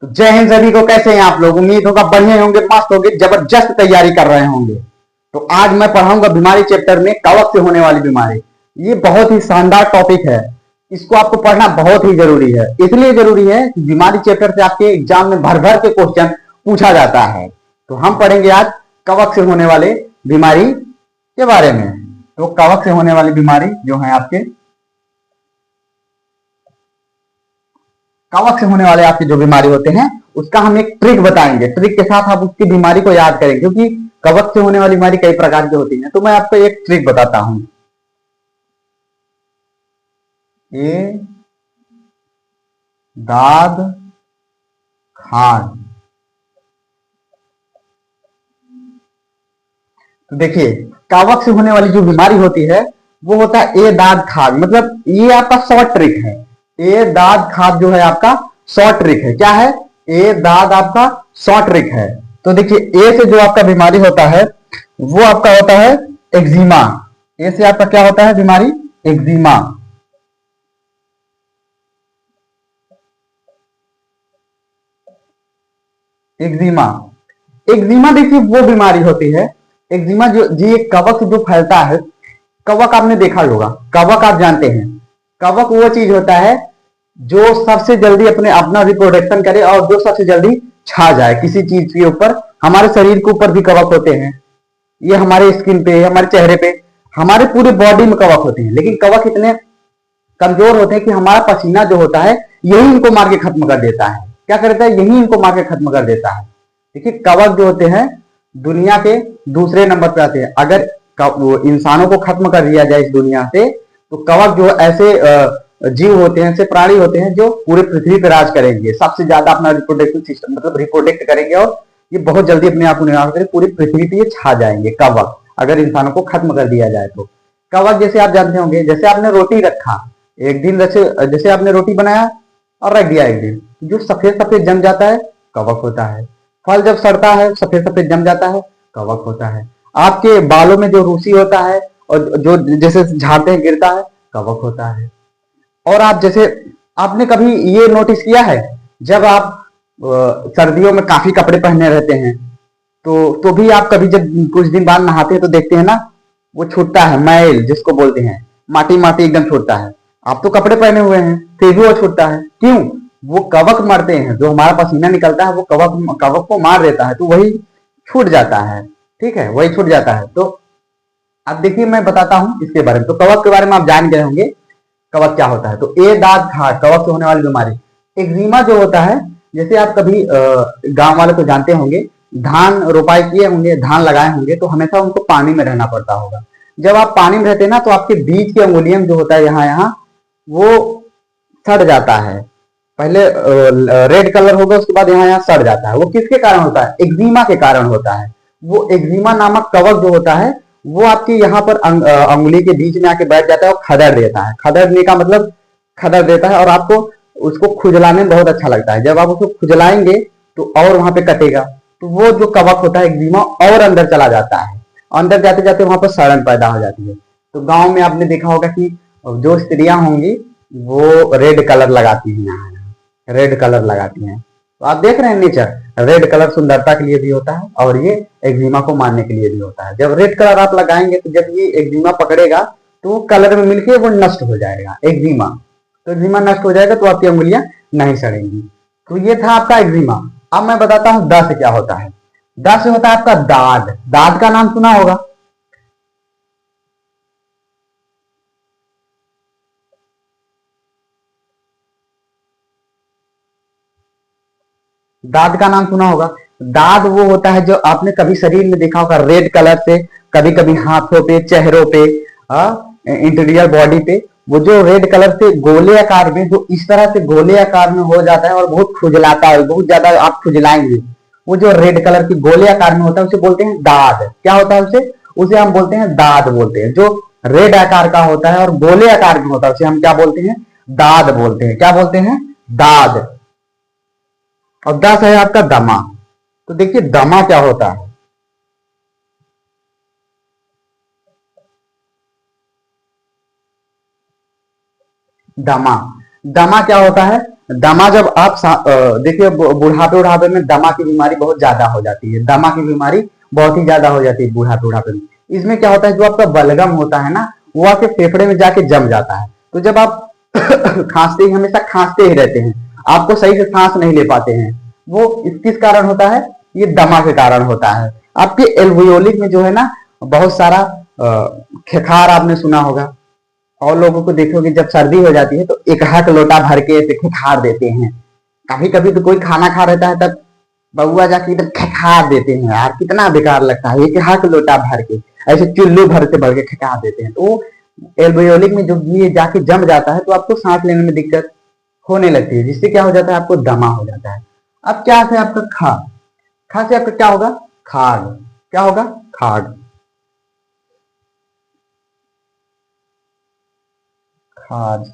तो जय हिंद सभी को। कैसे हैं आप लोग? उम्मीद होगा बढ़िया होंगे, मस्त होंगे, जबरदस्त तैयारी कर रहे होंगे। तो आज मैं पढ़ाऊंगा बीमारी चैप्टर में कवक से होने वाली बीमारी। ये बहुत ही शानदार टॉपिक है। इसको आपको पढ़ना बहुत ही जरूरी है। इसलिए जरूरी है कि बीमारी चैप्टर से आपके एग्जाम में भर भर के क्वेश्चन पूछा जाता है। तो हम पढ़ेंगे आज कवक से होने वाले बीमारी के बारे में। तो कवक से होने वाली बीमारी जो है आपके कवक से होने वाले आपकी जो बीमारी होते हैं उसका हम एक ट्रिक बताएंगे। ट्रिक के साथ आप उसकी बीमारी को याद करेंगे, क्योंकि कवक से होने वाली बीमारी कई प्रकार की होती है। तो मैं आपको एक ट्रिक बताता हूं। ये दाद खान। तो देखिए, कवक से होने वाली जो बीमारी होती है वो होता है ए दाद खाद। मतलब ये आपका शॉर्ट ट्रिक है। ए दाद खाद जो है आपका शॉर्ट ट्रिक है। क्या है? ए दाद आपका शॉर्ट ट्रिक है। तो देखिए, ए से जो आपका बीमारी होता है वो आपका होता है एक्जिमा। ए से आपका क्या होता है बीमारी? एक्जिमा। एक्जिमा। एक्जिमा देखिए वो बीमारी होती है। एक्जिमा जो जी एक कवक जो फैलता है। कवक आपने देखा होगा, कवक आप जानते हैं। कवक वो चीज होता है जो सबसे जल्दी अपने अपना रिप्रोडक्शन करे और जो सबसे जल्दी छा जाए किसी चीज के ऊपर। हमारे शरीर के ऊपर भी कवक होते हैं। ये हमारे स्किन पे, हमारे चेहरे पे, हमारे पूरे बॉडी में कवक होते हैं। लेकिन कवक इतने कमजोर होते हैं कि हमारा पसीना जो होता है यही इनको मार के खत्म कर देता है। क्या करता है? यही इनको मार के खत्म कर देता है। देखिए, कवक जो होते हैं दुनिया के दूसरे नंबर पे आते हैं। अगर वो इंसानों को खत्म कर दिया जाए इस दुनिया से, तो कवक जो ऐसे जीव होते हैं, ऐसे प्राणी होते हैं जो पूरे पृथ्वी पर राज करेंगे, सबसे ज्यादा अपना रिप्रोडक्टिव सिस्टम मतलब रिप्रोडक्ट करेंगे, और ये बहुत जल्दी अपने आप को निर्माण करके पूरी पृथ्वी पे ये छा जाएंगे कवक, अगर इंसानों को खत्म कर दिया जाए तो। कवक जैसे आप जानते होंगे, जैसे आपने रोटी रखा एक दिन, जैसे आपने रोटी बनाया और रख दिया एक दिन, जो सफेद सफेद जम जाता है कवक होता है। फल जब सड़ता है सफेद सफेद जम जाता है कवक होता है। आपके बालों में जो रूसी होता है और जो जैसे झाड़ते हैं गिरता है कवक होता है। और आप जैसे आपने कभी ये नोटिस किया है, जब आप सर्दियों में काफी कपड़े पहने रहते हैं तो भी आप कभी जब कुछ दिन बाद नहाते हैं तो देखते हैं ना, वो छूटता है, मैल जिसको बोलते हैं, माटी माटी एकदम छूटता है। आप तो कपड़े पहने हुए हैं फिर भी वो छूटता है। क्यों? वो कवक मरते हैं, जो हमारा पसीना निकलता है वो कवक कवक को मार देता है, तो वही छूट जाता है। ठीक है, वही छूट जाता है। तो अब देखिए, मैं बताता हूं इसके बारे में। तो कवक के बारे में आप जान गए होंगे कवक क्या होता है। तो ए दाद खाट कवक से होने वाली बीमारी। एक्जिमा जो होता है, जैसे आप कभी गांव वाले तो जानते होंगे, धान रोपाई किए होंगे, धान लगाए होंगे, तो हमेशा उनको पानी में रहना पड़ता होगा। जब आप पानी में रहते हैं ना, तो आपके बीच के अंगुलियम जो होता है यहाँ यहाँ वो सड़ जाता है। पहले रेड कलर होगा, उसके बाद यहाँ यहाँ सड़ जाता है। वो किसके कारण होता है? एक्जिमा के कारण होता है। वो एक्जिमा नामक कवक जो होता है वो आपके यहाँ पर अंगुली के बीच में आके बैठ जाता है और खदड़ देता है। खदड़ने का मतलब खदड़ देता है, और आपको उसको खुजलाने में बहुत अच्छा लगता है। जब आप उसको खुजलाएंगे तो और वहां पे कटेगा, तो वो जो कवक होता है एक्जिमा और अंदर चला जाता है। अंदर जाते जाते वहां पर सड़न पैदा हो जाती है। तो गांव में आपने देखा होगा कि जो स्त्रियां होंगी वो रेड कलर लगाती हैं, यहाँ रेड कलर लगाती हैं। तो आप देख रहे हैं नेचर, रेड कलर सुंदरता के लिए भी होता है और ये एक्जिमा को मारने के लिए भी होता है। जब रेड कलर आप लगाएंगे तो जब ये एक्जिमा पकड़ेगा तो वो कलर में मिलके वो नष्ट हो जाएगा एक्जिमा। तो एक्जिमा नष्ट हो जाएगा तो आपकी उंगलियां नहीं सड़ेंगी। तो ये था आपका एक्जिमा। अब मैं बताता हूं द से क्या होता है। द से होता है आपका दाद। दाद का नाम सुना होगा। दाद का नाम सुना होगा। दाद वो होता है जो आपने कभी शरीर में देखा होगा, रेड कलर से, कभी कभी हाथों पे, चेहरों पे, इंटीरियर बॉडी पे, वो जो रेड कलर से गोले आकार में, जो इस तरह से गोले आकार में हो जाता है और बहुत खुजलाता है, बहुत ज्यादा आप खुजलाएंगे, वो जो रेड कलर की गोले आकार में होता है उसे बोलते हैं दाद। क्या होता है उसे? उसे हम बोलते हैं दाद बोलते हैं। जो रेड आकार का होता है और गोले आकार में होता है उसे हम क्या बोलते हैं? दाद बोलते हैं। क्या बोलते हैं? दाद। और 10 है आपका दमा। तो देखिए दमा क्या होता है। दमा, दमा क्या होता है? दमा जब आप देखिए बुढ़ापे में दमा की बीमारी बहुत ज्यादा हो जाती है, दमा की बीमारी बहुत ही ज्यादा हो जाती है बुढ़ापे में। इसमें क्या होता है, जो आपका बलगम होता है ना, वो आपके फेफड़े में जाके जम जाता है। तो जब आप खांसते ही हमेशा खांसते ही रहते हैं, आपको सही से सांस नहीं ले पाते हैं, वो किस कारण होता है? ये दमा के कारण होता है। आपके एल्वियोलिक में जो है ना बहुत सारा खेखार आपने सुना होगा, और लोगों को देखोगे जब सर्दी हो जाती है तो एक हाथ लोटा भर के ऐसे खेखार देते हैं। कभी कभी तो कोई खाना खा रहता है तब बउआ जाके इधर खेखार देते हैं, यार कितना बेकार लगता है, एक हाथ लोटा भर के ऐसे चुल्लू भर के खेखार देते हैं। तो एल्वियोलिक में जो ये जाके जम जाता है तो आपको सांस लेने में दिक्कत होने लगती है, जिससे क्या हो जाता है, आपको दमा हो जाता है। अब क्या है आपका खा, खा से आपका क्या होगा? खाग। क्या होगा? खाग। खाज।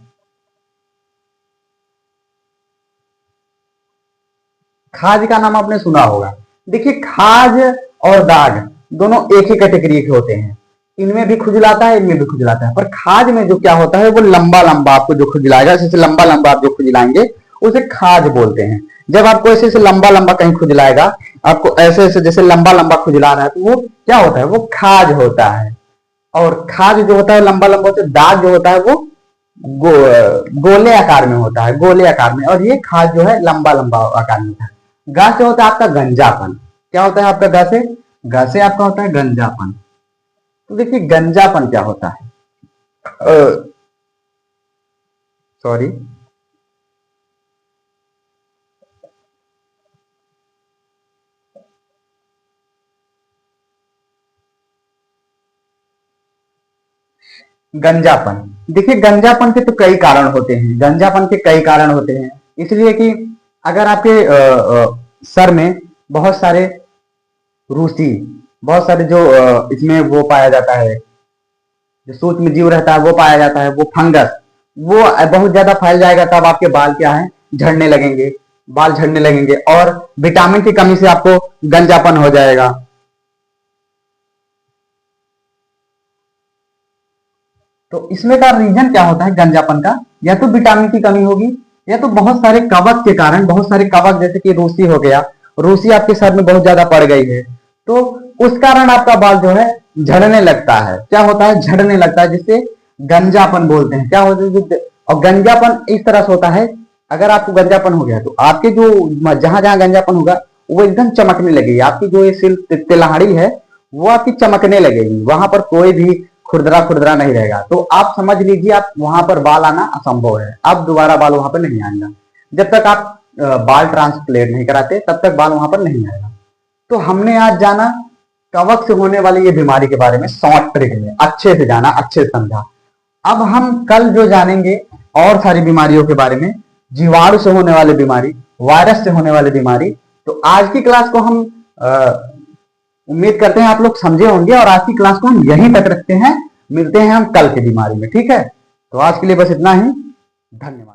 खाज का नाम आपने सुना होगा। देखिए खाज और दाग दोनों एक ही कैटेगरी के होते हैं, इनमें भी खुजलाता है, इनमें भी खुजलाता है। पर खाज में जो क्या होता है, वो लंबा लंबा आपको जो खुजलाएगा, जैसे लंबा लंबा आप जो खुजलाएंगे उसे खाज बोलते हैं। जब आपको ऐसे ऐसे लंबा लंबा कहीं खुजलाएगा, आपको ऐसे ऐसे जैसे लंबा लंबा खुजला रहा है, तो वो क्या होता है? वो खाज होता है। और खाज जो होता है लंबा लंबा होता है, दाग जो होता है वो गो, गोले आकार में होता है, गोले आकार में। और ये खाज जो है लंबा लंबा आकार में होता है। गा से होता है आपका गंजापन। क्या होता है आपका गा से? गा से आपका होता है गंजापन। तो देखिए गंजापन क्या होता है, सॉरी, गंजापन। देखिए गंजापन के तो कई कारण होते हैं, गंजापन के कई कारण होते हैं। इसलिए कि अगर आपके सर में बहुत सारे रूसी, बहुत सारे जो इसमें वो पाया जाता है, जो सूक्ष्म जीव रहता है वो पाया जाता है, वो फंगस, वो बहुत ज्यादा फैल जाएगा, तब आपके बाल क्या है? झड़ने लगेंगे, बाल झड़ने लगेंगे। और विटामिन की कमी से आपको गंजापन हो जाएगा। तो इसमें का रीजन क्या होता है गंजापन का? या तो विटामिन की कमी होगी, या तो बहुत सारे कवक के कारण, बहुत सारे कवक जैसे कि रूसी हो गया, रूसी आपके सर में बहुत ज्यादा पड़ गई है, तो उस कारण आपका बाल जो है झड़ने लगता है। क्या होता है? झड़ने लगता है, जिससे गंजापन बोलते हैं। क्या होता है? और गंजापन इस तरह से होता है, अगर आपको गंजापन हो गया तो आपके जो जहां जहां गंजापन होगा वो एकदम चमकने लगेगी, आपकी जो ये सिल तिलहड़ी है वो आपकी चमकने लगेगी, वहां पर कोई भी खुरदरा खुरदरा नहीं रहेगा। तो आप समझ लीजिए आप वहां पर बाल आना असंभव है, अब दोबारा बाल वहां पर नहीं आएगा। जब तक आप बाल ट्रांसप्लेट नहीं कराते तब तक बाल वहां पर नहीं आएगा। तो हमने आज जाना कवक से होने वाली ये बीमारी के बारे में, शॉर्ट ट्रिक में अच्छे से जाना, अच्छे से समझा। अब हम कल जो जानेंगे और सारी बीमारियों के बारे में, जीवाणु से होने वाली बीमारी, वायरस से होने वाली बीमारी। तो आज की क्लास को हम उम्मीद करते हैं आप लोग समझे होंगे, और आज की क्लास को हम यहीं तक रखते हैं। मिलते हैं हम कल की बीमारी में, ठीक है? तो आज के लिए बस इतना ही। धन्यवाद।